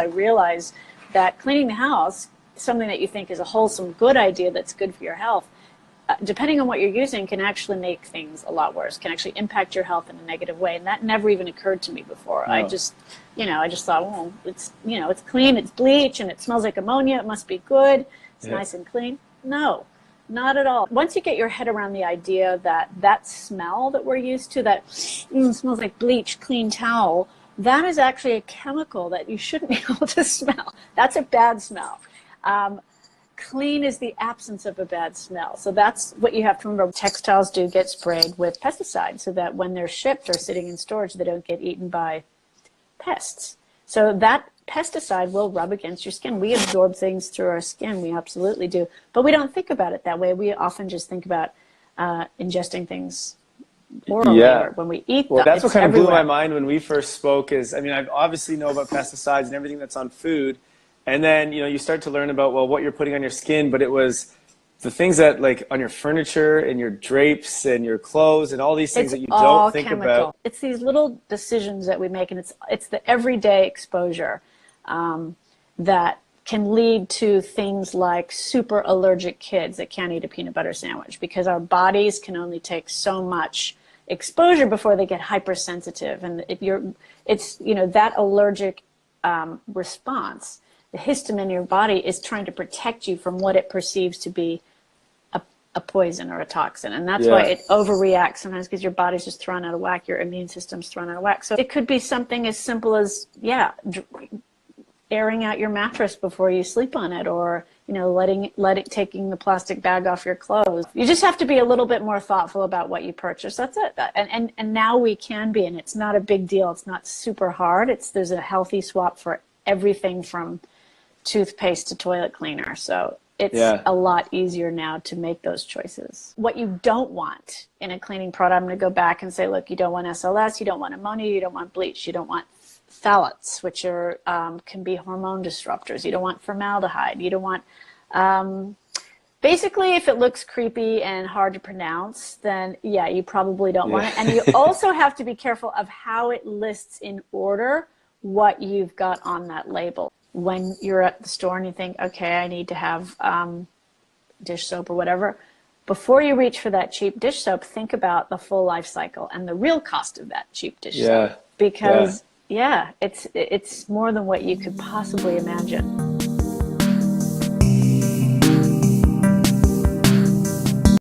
I realize that cleaning the house, something that you think is a wholesome, good idea that's good for your health, depending on what you're using, can actually make things a lot worse, can actually impact your health in a negative way. And that never even occurred to me before. No. I just thought, well, it's clean, it's bleach, and it smells like ammonia. It must be good. It's nice and clean. No, not at all. Once you get your head around the idea that that smell that we're used to, that smells like bleach, clean towel, that is actually a chemical that you shouldn't be able to smell. That's a bad smell. Clean is the absence of a bad smell. So that's what you have to remember. Textiles do get sprayed with pesticides so that when they're shipped or sitting in storage, they don't get eaten by pests. So that pesticide will rub against your skin. We absorb things through our skin. We absolutely do. But we don't think about it that way. We often just think about ingesting things orally or when we eat them. Well, that's what kind of blew everywhere. my mind when we first spoke is, I mean, I obviously know about pesticides and everything that's on food. And then, you start to learn about, well, what you're putting on your skin, but it was the things that, like, on your furniture and your drapes and your clothes and all these things that you don't think about. It's these little decisions that we make, and it's the everyday exposure that can lead to things like super allergic kids that can't eat a peanut butter sandwich because our bodies can only take so much exposure before they get hypersensitive. And it's that allergic response. The histamine in your body is trying to protect you from what it perceives to be a poison or a toxin. And that's why it overreacts sometimes because your body's just thrown out of whack, your immune system's thrown out of whack. So it could be something as simple as, airing out your mattress before you sleep on it, or, taking the plastic bag off your clothes. You just have to be a little bit more thoughtful about what you purchase. That's it. And now we can be, and it's not a big deal. It's not super hard. There's a healthy swap for everything from toothpaste to toilet cleaner. So it's a lot easier now to make those choices. What you don't want in a cleaning product, I'm going to go back and say, look, you don't want SLS, you don't want ammonia, you don't want bleach, you don't want phthalates, which are can be hormone disruptors. You don't want formaldehyde. You don't want, basically, if it looks creepy and hard to pronounce, then you probably don't want it. And you also have to be careful of how it lists in order what you've got on that label. When you're at the store and you think, okay, I need to have dish soap or whatever, before you reach for that cheap dish soap, think about the full life cycle and the real cost of that cheap dish soap. Because it's more than what you could possibly imagine.